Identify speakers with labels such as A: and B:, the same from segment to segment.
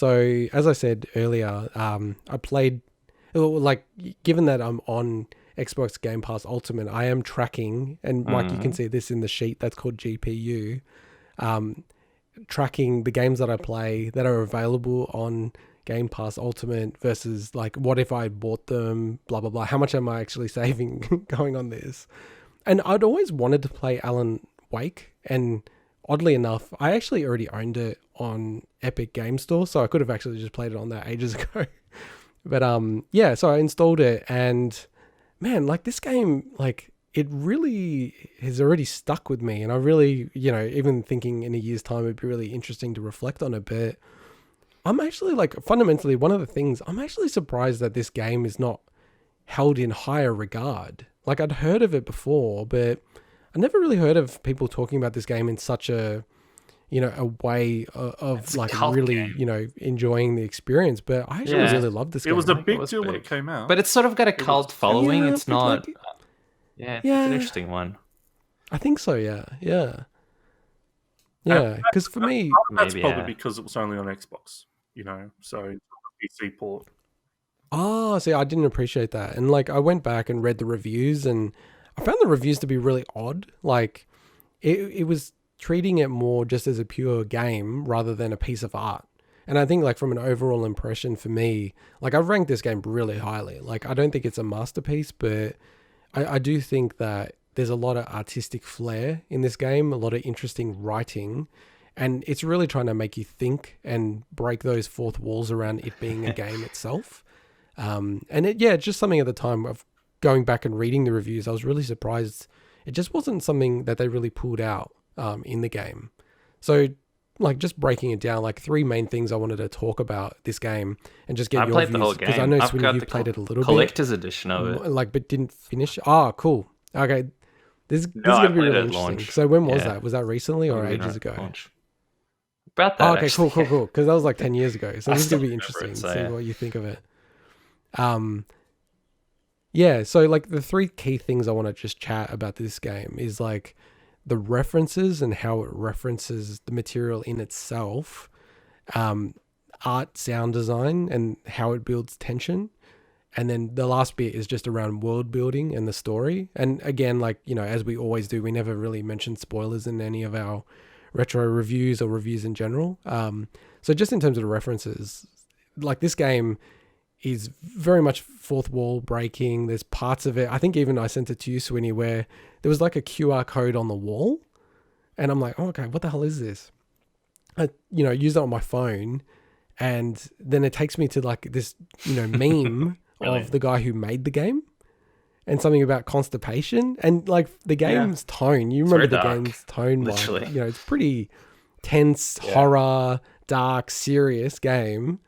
A: So as I said earlier, I played, like, given that I'm on Xbox Game Pass Ultimate, I am tracking, and Mike, you can see this in the sheet that's called GPU, tracking the games that I play that are available on Game Pass Ultimate versus like what if I bought them, blah blah blah. How much am I actually saving going on this? And I'd always wanted to play Alan Wake, and oddly enough, I actually already owned it on Epic Game Store, so I could have actually just played it on that ages ago. But yeah, so I installed it, and man, like this game, like it really has already stuck with me, and I really, even thinking in a year's time, it'd be really interesting to reflect on it. But I'm actually like fundamentally one of the things I'm actually surprised that this game is not held in higher regard. Like I'd heard of it before, but I never really heard of people talking about this game in such a way of like really,
B: game.
A: Enjoying the experience. But I actually really love this game.
C: It was a big deal when it came out.
B: But it's sort of got a cult following.
A: Yeah,
B: it's not...
A: like,
B: it's an interesting one.
A: I think so, yeah. Because for me...
C: That's probably because it was only on Xbox, so it's a PC port.
A: Oh, see, I didn't appreciate that. And like I went back and read the reviews, and I found the reviews to be really odd. Like it was treating it more just as a pure game rather than a piece of art. And I think like from an overall impression for me, like I've ranked this game really highly. Like I don't think it's a masterpiece, but I do think that there's a lot of artistic flair in this game, a lot of interesting writing, and it's really trying to make you think and break those fourth walls around it being a game itself. And it's just something at the time of going back and reading the reviews, I was really surprised. It just wasn't something that they really pulled out in the game. So like just breaking it down, like three main things I wanted to talk about this game and just get your views. Because I know Swinny, you played it a little
B: collector's edition of it.
A: Like, but didn't finish. Oh, cool. Okay. This is going to be really interesting. Launch. So when was that? Was that recently or ages ago?
B: Launch. About that,
A: okay, cool. Because that was like 10 years ago. So this is going to be interesting to see what you think of it. So like the three key things I want to just chat about this game is like the references and how it references the material in itself, art, sound design, and how it builds tension. And then the last bit is just around world building and the story. And again, like, as we always do, we never really mention spoilers in any of our retro reviews or reviews in general. So just in terms of the references, like this game is very much fourth wall breaking. There's parts of it, I think even I sent it to you, Swinny, where there was like a QR code on the wall. And I'm like, oh, okay, what the hell is this? I, use it on my phone. And then it takes me to like this, meme of the guy who made the game. And something about constipation. And like the game's tone, you remember the game's tone.
B: Literally.
A: Like, it's pretty tense, horror, dark, serious game.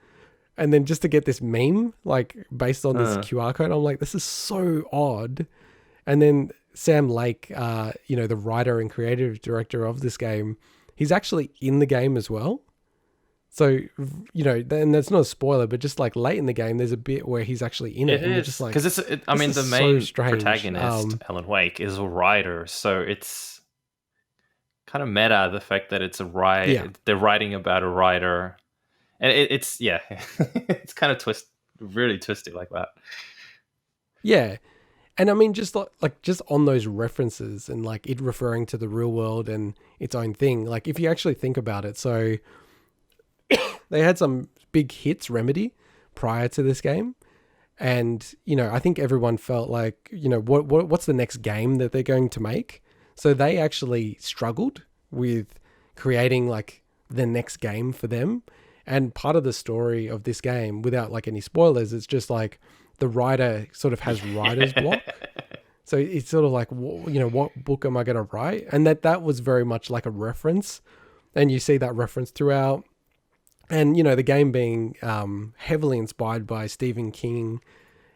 A: And then just to get this meme, like based on this QR code, I'm like, this is so odd. And then Sam Lake, the writer and creative director of this game, he's actually in the game as well. So, and that's not a spoiler, but just like late in the game, there's a bit where he's actually in it.
B: And
A: you're just like,
B: because the main protagonist, Alan Wake, is a writer. So it's kind of meta, the fact that it's a writer. Yeah. They're writing about a writer. And it's it's kind of really twisty like that. Yeah.
A: And I mean, just like just on those references and like it referring to the real world and its own thing, like if you actually think about it, so they had some big hits, Remedy, prior to this game. And, I think everyone felt like, what's the next game that they're going to make? So they actually struggled with creating like the next game for them. And part of the story of this game, without like any spoilers, it's just like the writer sort of has writer's block. So it's sort of like, what book am I going to write? And that was very much like a reference. And you see that reference throughout. And, the game being heavily inspired by Stephen King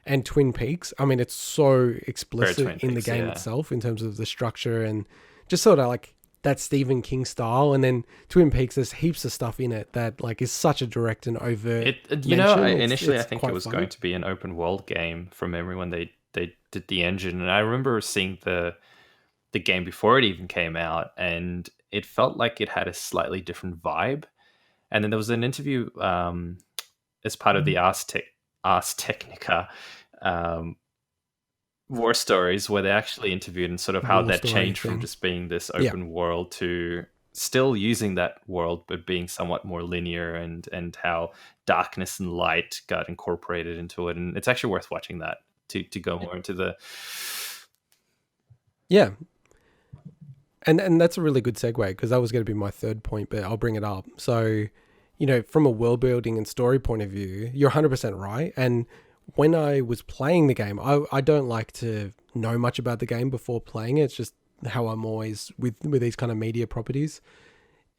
A: and Twin Peaks. I mean, it's so explicit in the game itself in terms of the structure and just sort of like that Stephen King style. And then Twin Peaks, there's heaps of stuff in it that like is such a direct and overt
B: initially I think it was going to be an open world game from memory when they did the engine. And I remember seeing the game before it even came out, and it felt like it had a slightly different vibe. And then there was an interview as part of the Ars Technica War Stories, where they actually interviewed and sort of how that changed from just being this open world to still using that world, but being somewhat more linear, and how darkness and light got incorporated into it. And it's actually worth watching that to go more into the...
A: Yeah. And that's a really good segue, because that was going to be my third point, but I'll bring it up. So, from a world building and story point of view, you're 100% right. And when I was playing the game, I don't like to know much about the game before playing it. It's just how I'm always with these kind of media properties.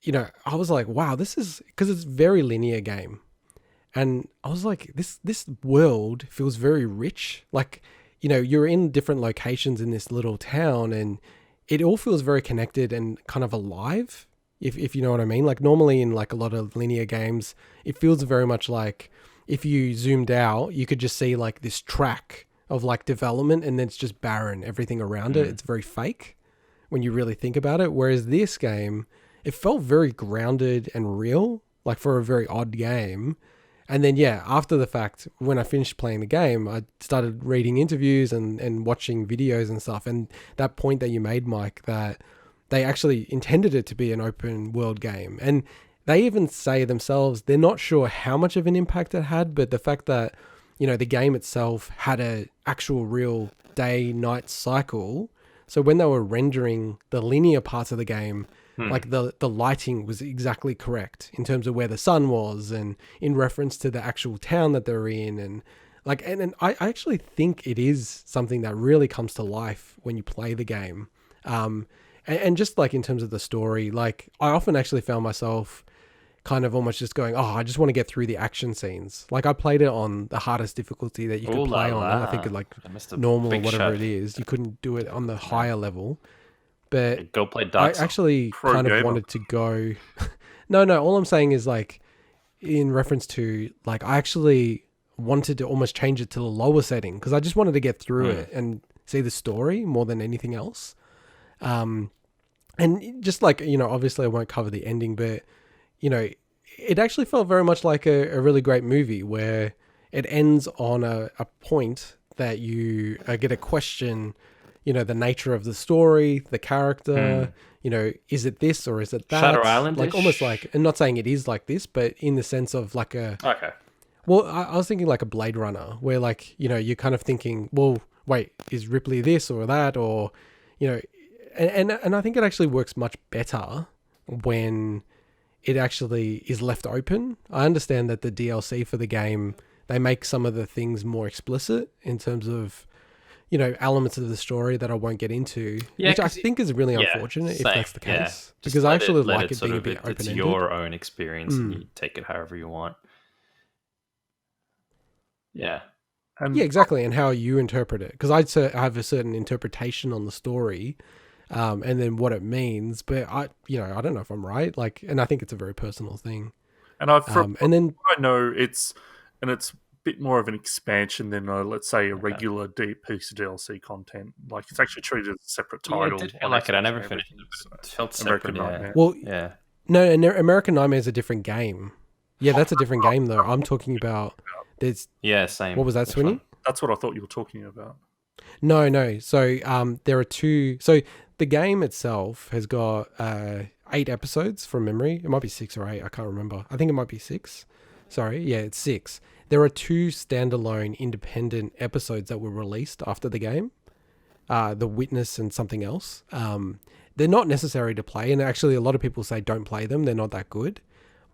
A: I was like, wow, this is, because it's a very linear game. And I was like, this world feels very rich. Like, you're in different locations in this little town, and it all feels very connected and kind of alive, if you know what I mean. Like, normally in like a lot of linear games, it feels very much like, if you zoomed out, you could just see like this track of like development, and then it's just barren, everything around it. It's very fake when you really think about it. Whereas this game, it felt very grounded and real, like for a very odd game. And then, after the fact, when I finished playing the game, I started reading interviews and watching videos and stuff. And that point that you made, Mike, that they actually intended it to be an open world game. And they even say themselves, they're not sure how much of an impact it had, but the fact that, the game itself had a actual real day-night cycle. So when they were rendering the linear parts of the game, like the lighting was exactly correct in terms of where the sun was, and in reference to the actual town that they're in. And like, and I actually think it is something that really comes to life when you play the game. And just like in terms of the story, like I often actually found myself kind of almost just going, I just want to get through the action scenes. Like I played it on the hardest difficulty that you could play on. And I think it like normal or whatever it is. You couldn't do it on the higher level. But
B: go play Dark Souls.
A: I actually kind of wanted to go... No, all I'm saying is like, in reference to, like, I actually wanted to almost change it to the lower setting, because I just wanted to get through it and see the story more than anything else. And just like, obviously I won't cover the ending, but, it actually felt very much like a really great movie, where it ends on a point that you get a question, the nature of the story, the character, is it this or is it that?
B: Shutter Island,
A: like almost like, and not saying it is like this, but in the sense of like a...
B: Okay.
A: Well, I was thinking like a Blade Runner, where like, you're kind of thinking, well, wait, is Ripley this or that? Or, and I think it actually works much better when it actually is left open. I understand that the DLC for the game, they make some of the things more explicit in terms of, elements of the story that I won't get into, which I think is really unfortunate if that's the case, because I actually like it being a bit open-ended.
B: It's your own experience, and you take it however you want. Yeah.
A: Yeah, exactly. And how you interpret it, because I have a certain interpretation on the story, and then what it means, but I don't know if I'm right. Like, and I think it's a very personal thing.
C: And and then I know it's bit more of an expansion than let's say a regular deep piece of DLC content. Like it's actually treated as a separate title.
B: Yeah, it did feel like it. I never finished it, but it felt separate.
C: Nightmare.
A: Well, no, and American Nightmare is a different game. Yeah, that's a different game though. I'm talking about
B: same.
A: What was that, Swinny?
C: That's what I thought you were talking about.
A: No. So there are two. So the game itself has got 8 episodes from memory. It might be 6 or 8. I can't remember. I think it might be 6. Sorry, yeah, it's 6. There are 2 standalone independent episodes that were released after the game, The Witness and something else. They're not necessary to play, and actually a lot of people say don't play them. They're not that good,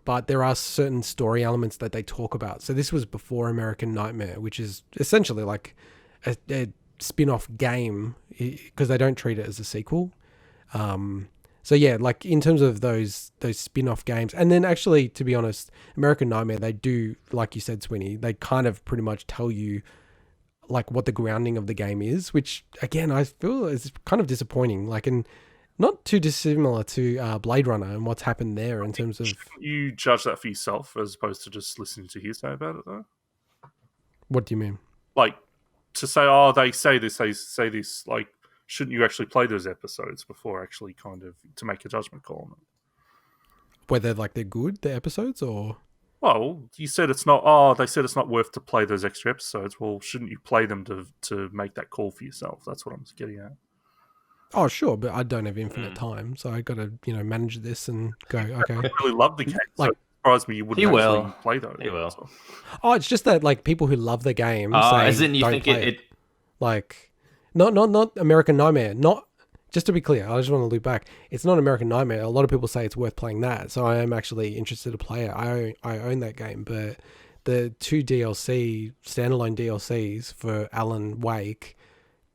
A: but there are certain story elements that they talk about. So this was before American Nightmare, which is essentially like a spin-off game, because they don't treat it as a sequel. So yeah, like in terms of those spin-off games, and then actually, to be honest, American Nightmare, they do, like you said, Swinny, they kind of pretty much tell you like what the grounding of the game is, which again, I feel is kind of disappointing. Like, and not too dissimilar to Blade Runner and what's happened there in terms of...
C: You judge that for yourself as opposed to just listening to hearsay about it, though?
A: What do you mean?
C: Like, to say, they say this, like, shouldn't you actually play those episodes before actually kind of to make a judgment call on them?
A: whether like they're good, the episodes, or...
C: Well, you said it's not. Oh, they said it's not worth to play those extra episodes. Well, shouldn't you play them to make that call for yourself? That's what I'm getting at.
A: Oh, sure, but I don't have infinite time, so I got to manage this and go. Okay,
C: I really love the game.
A: Like,
C: so it surprised me you wouldn't actually play those.
B: He will.
C: So.
A: Oh, it's just that like people who love the game say
B: as in you
A: don't
B: think
A: play it. Like, not American Nightmare. Not just to be clear, I just want to loop back. It's not American Nightmare. A lot of people say it's worth playing that, so I am actually interested to play it. I own that game, but the 2 standalone DLCs for Alan Wake,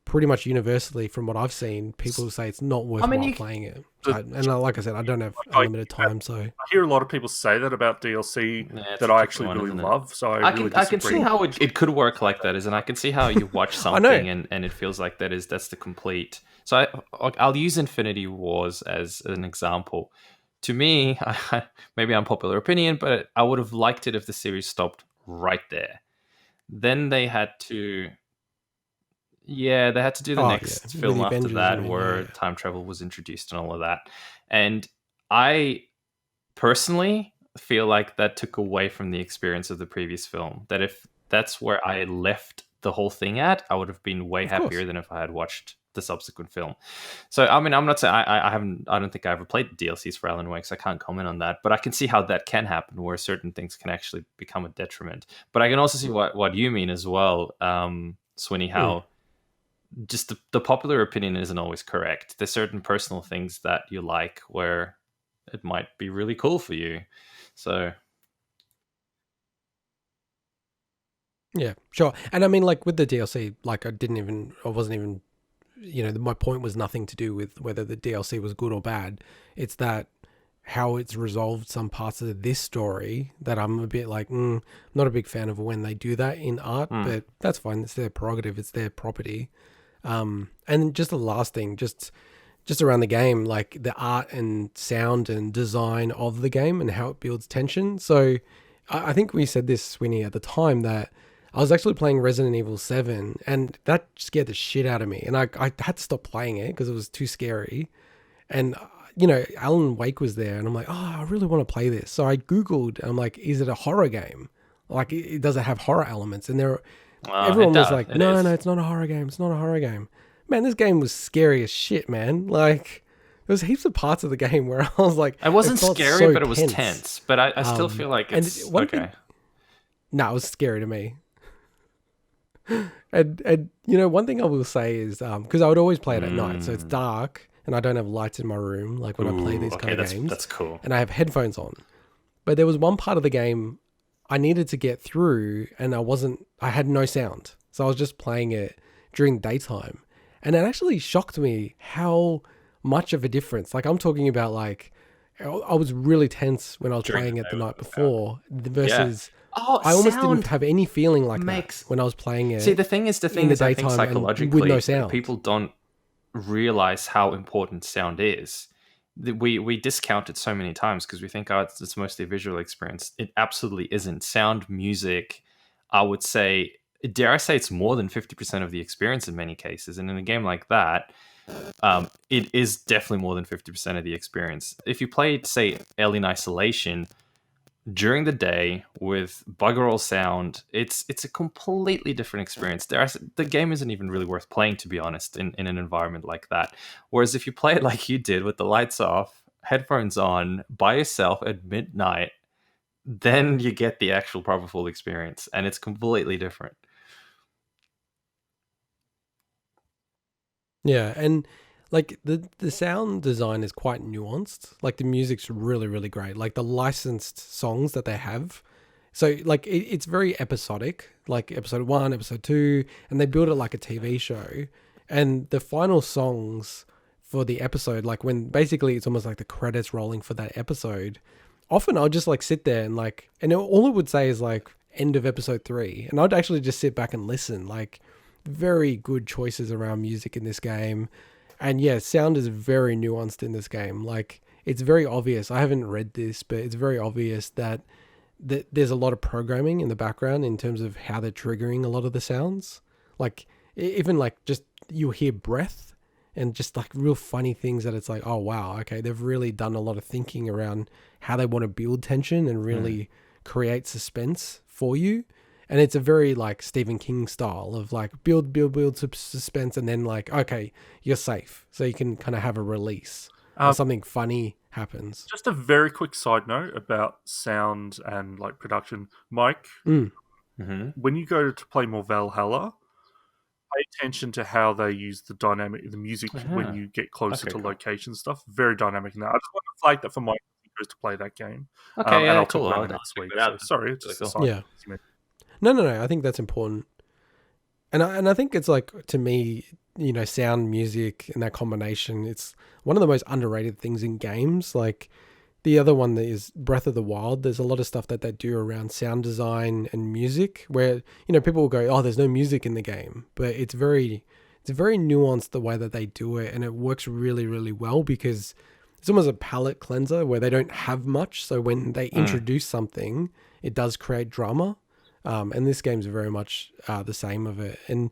A: pretty much universally from what I've seen, people say it's not worthwhile playing it. And like I said, I don't have unlimited time, so
C: I hear a lot of people say that about DLC that I actually really love. So I
B: can see how it could work like that, and I can see how you watch something and it feels like that's the complete. So I'll use Infinity Wars as an example. To me, maybe unpopular opinion, but I would have liked it if the series stopped right there. Then they had to. Yeah, they had to do the next film after that where time travel was introduced and all of that. And I personally feel like that took away from the experience of the previous film. That if that's where I left the whole thing at, I would have been way happier than if I had watched the subsequent film. So, I mean, I'm not saying I don't think I ever played the DLCs for Alan Wake, so I can't comment on that. But I can see how that can happen, where certain things can actually become a detriment. But I can also see what you mean as well, Swinny, how... just the popular opinion isn't always correct. There's certain personal things that you like where it might be really cool for you. So
A: yeah, sure. And I mean, like with the DLC, like I wasn't even, my point was nothing to do with whether the DLC was good or bad. It's that how it's resolved some parts of this story that I'm a bit like, not a big fan of when they do that in art, but that's fine. It's their prerogative. It's their property. And just the last thing, just around the game, like the art and sound and design of the game and how it builds tension. So I think we said this, Swinny, at the time that I was actually playing Resident Evil 7 and that scared the shit out of me. And I had to stop playing it because it was too scary. And, Alan Wake was there and I'm like, oh, I really want to play this. So I Googled, and I'm like, is it a horror game? Like, does it have horror elements? And everyone was like, no, it's not a horror game. It's not a horror game. Man, this game was scary as shit, man. Like, there was heaps of parts of the game where I was like...
B: It wasn't scary, but it was tense. But I still feel like it's okay.
A: No, it was scary to me. And one thing I will say is, because I would always play it at night, so it's dark, and I don't have lights in my room, like when I play these kind of games.
B: That's cool.
A: And I have headphones on. But there was one part of the game I needed to get through, and I had no sound. So I was just playing it during daytime. And it actually shocked me how much of a difference. Like, I'm talking about, like, I was really tense when I was playing it the night before versus... I almost didn't have any feeling like that when I was playing it.
B: See, the thing is, I think psychologically, with no sound, people don't realize how important sound is. We discount it so many times because we think, it's mostly a visual experience. It absolutely isn't. Sound, music, I would say, dare I say, it's more than 50% of the experience in many cases. And in a game like that, it is definitely more than 50% of the experience. If you played, say, Alien Isolation during the day with bugger all sound, it's a completely different experience. The game isn't even really worth playing, to be honest, in an environment like that. Whereas if you play it like you did with the lights off, headphones on, by yourself at midnight, then you get the actual proper full experience, and it's completely different.
A: Yeah, and like the sound design is quite nuanced. Like the music's really, really great. Like the licensed songs that they have. So like it's very episodic, like episode 1, episode 2, and they build it like a TV show. And the final songs for the episode, like when basically it's almost like the credits rolling for that episode, often I'll just like sit there and all it would say is like end of episode 3. And I'd actually just sit back and listen. Like very good choices around music in this game. And yeah, sound is very nuanced in this game. Like, it's very obvious. I haven't read this, but it's very obvious that there's a lot of programming in the background in terms of how they're triggering a lot of the sounds. Like, even like just you'll hear breath and just like real funny things that it's like, oh wow, okay, they've really done a lot of thinking around how they want to build tension and really create suspense for you. And it's a very like Stephen King style of like build suspense, and then like, okay, you're safe, so you can kind of have a release or something funny happens.
C: Just a very quick side note about sound and like production, Mike. When you go to play more Valhalla, pay attention to how they use the music when you get closer to location stuff. Very dynamic in that. I just want to flag that for Mike who goes to play that game.
B: Okay,
C: and I'll talk about it next week. So, sorry, it's just a side note.
A: No. I think that's important, and I think it's like, to me, you know, sound, music, and that combination. It's one of the most underrated things in games. Like the other one that is Breath of the Wild. There's a lot of stuff that they do around sound design and music, where, you know, people will go, "Oh, there's no music in the game," but it's very nuanced the way that they do it, and it works really, really well because it's almost a palate cleanser where they don't have much. So when they introduce something, it does create drama. And this game's very much the same of it. And,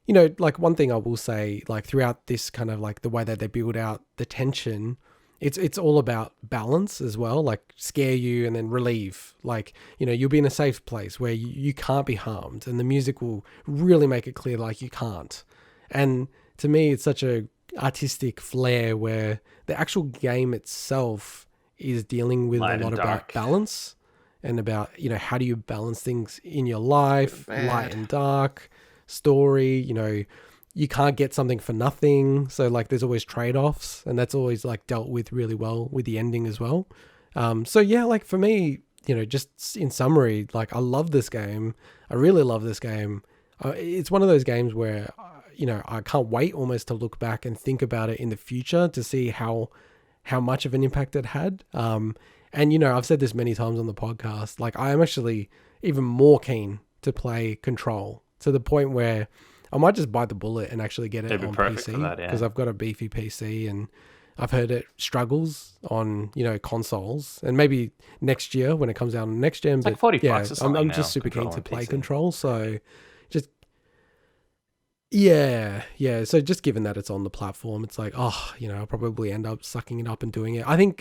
A: you know, like one thing I will say, like throughout this kind of like the way that they build out the tension, it's all about balance as well, like scare you and then relieve. Like, you know, you'll be in a safe place where you can't be harmed, and the music will really make it clear like you can't. And to me, it's such a artistic flair where the actual game itself is dealing with a lot about balance. And about, you know, how do you balance things in your life, light and dark, story, you know, you can't get something for nothing. So like there's always trade-offs, and that's always like dealt with really well with the ending as well. So yeah, like for me, you know, just in summary, like I love this game. I really love this game. It's one of those games where, you know, I can't wait almost to look back and think about it in the future to see how much of an impact it had. And, you know, I've said this many times on the podcast, like I am actually even more keen to play Control, to the point where I might just bite the bullet and actually get it on PC, because I've got a beefy PC and I've heard it struggles on, you know, consoles, and maybe next year when it comes out on next gen.
B: It's like $40 or something.
A: I'm just super keen to play Control. So just, yeah. So just given that it's on the platform, it's like, oh, you know, I'll probably end up sucking it up and doing it. I think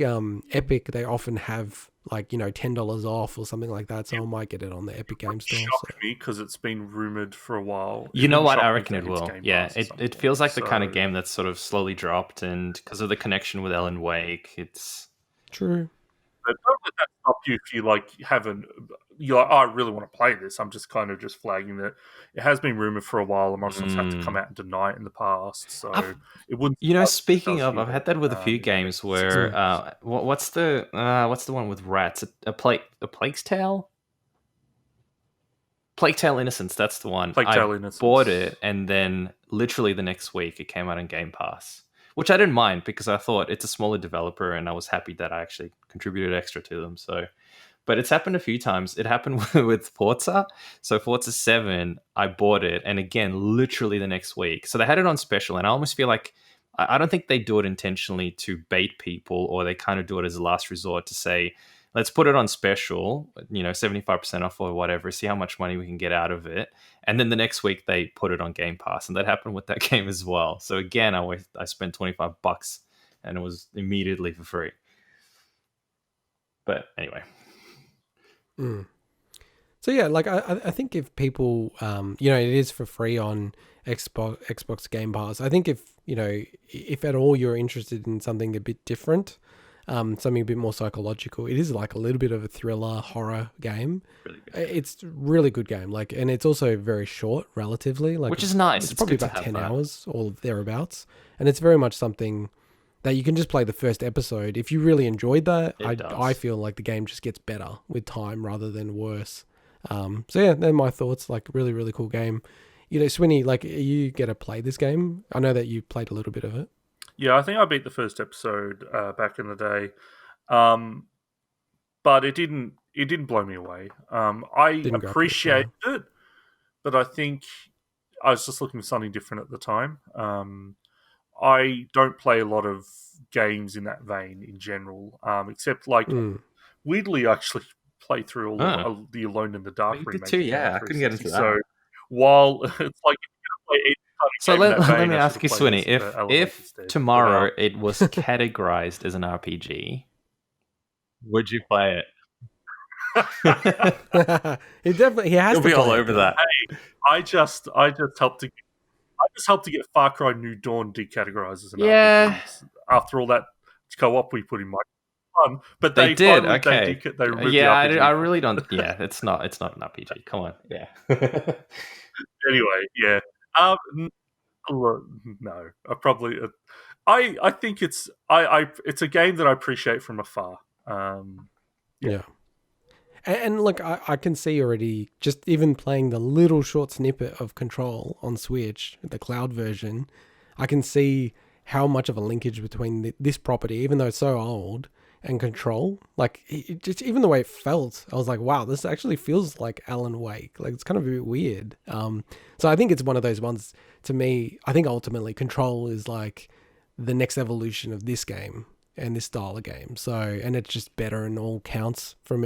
A: Epic, they often have like, you know, $10 off or something like that. So I might get it on the Epic Game Store.
C: Shocked me because it's been rumored for a while.
B: You know what? I reckon it will. Yeah, it feels like the kind of game that's sort of slowly dropped, and because of the connection with Alan Wake, it's
A: true.
C: But don't let that stop you if you like haven't. You're like, oh, I really want to play this. I'm just kind of just flagging that it has been rumored for a while, and Microsoft's had to come out and deny it in the past. So it wouldn't.
B: You know, speaking of, I've had that with a few games where what's the one with rats? A Plague's Tale. Plague Tale Innocence. That's the one.
C: Plague Tale Innocence.
B: Bought it, and then literally the next week it came out on Game Pass, which I didn't mind because I thought it's a smaller developer, and I was happy that I actually contributed extra to them. So. But it's happened a few times. It happened with Forza. So Forza 7, I bought it, and again, literally the next week. So they had it on special, and I almost feel like, I don't think they do it intentionally to bait people, or they kind of do it as a last resort to say, let's put it on special, you know, 75% off or whatever, see how much money we can get out of it. And then the next week they put it on Game Pass, and that happened with that game as well. So again, I spent $25 and it was immediately for free. But anyway.
A: So yeah, like I think if people, you know, it is for free on Xbox Game Pass. I think if, you know, if at all you're interested in something a bit different, something a bit more psychological, it is like a little bit of a thriller horror game.
B: Really good.
A: It's a really good game, like, and it's also very short relatively, like,
B: which is nice.
A: It's probably about 10 hours or thereabouts, and it's very much something that you can just play the first episode. If you really enjoyed that, I feel like the game just gets better with time rather than worse. So yeah, they're my thoughts. Like, really, really cool game. You know, Swinny, like, are you going to play this game? I know that you played a little bit of it.
C: Yeah, I think I beat the first episode back in the day, but it didn't blow me away. I appreciated it, but I think I was just looking for something different at the time. I don't play a lot of games in that vein in general, except like weirdly, I actually played through all the Alone in the Dark remake.
B: Too, yeah, I couldn't get into that.
C: So while it's like if you're going to play any
B: So let me ask you, Swinny, if tomorrow it was categorized as an RPG, would you play it?
A: He has
B: He'll be all over that.
C: Hey, I just helped to get Far Cry New Dawn decategorized as an RPG. After all that co-op we put in my fun, but they did. Okay, they removed the RPG.
B: I really don't. Yeah, it's not an RPG. Come on, yeah.
C: Anyway, yeah. No, I probably. I think it's it's a game that I appreciate from afar.
A: Yeah. And look, I can see already, just even playing the little short snippet of Control on Switch, the cloud version, I can see how much of a linkage between this property, even though it's so old, and Control. Like, just even the way it felt, I was like, wow, this actually feels like Alan Wake. Like, it's kind of a bit weird. So I think it's one of those ones, to me, I think ultimately Control is like the next evolution of this game and this style of game. So, and it's just better in all accounts from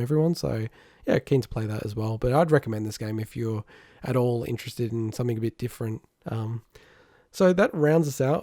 A: everyone. So yeah, keen to play that as well. But I'd recommend this game if you're at all interested in something a bit different. So that rounds us out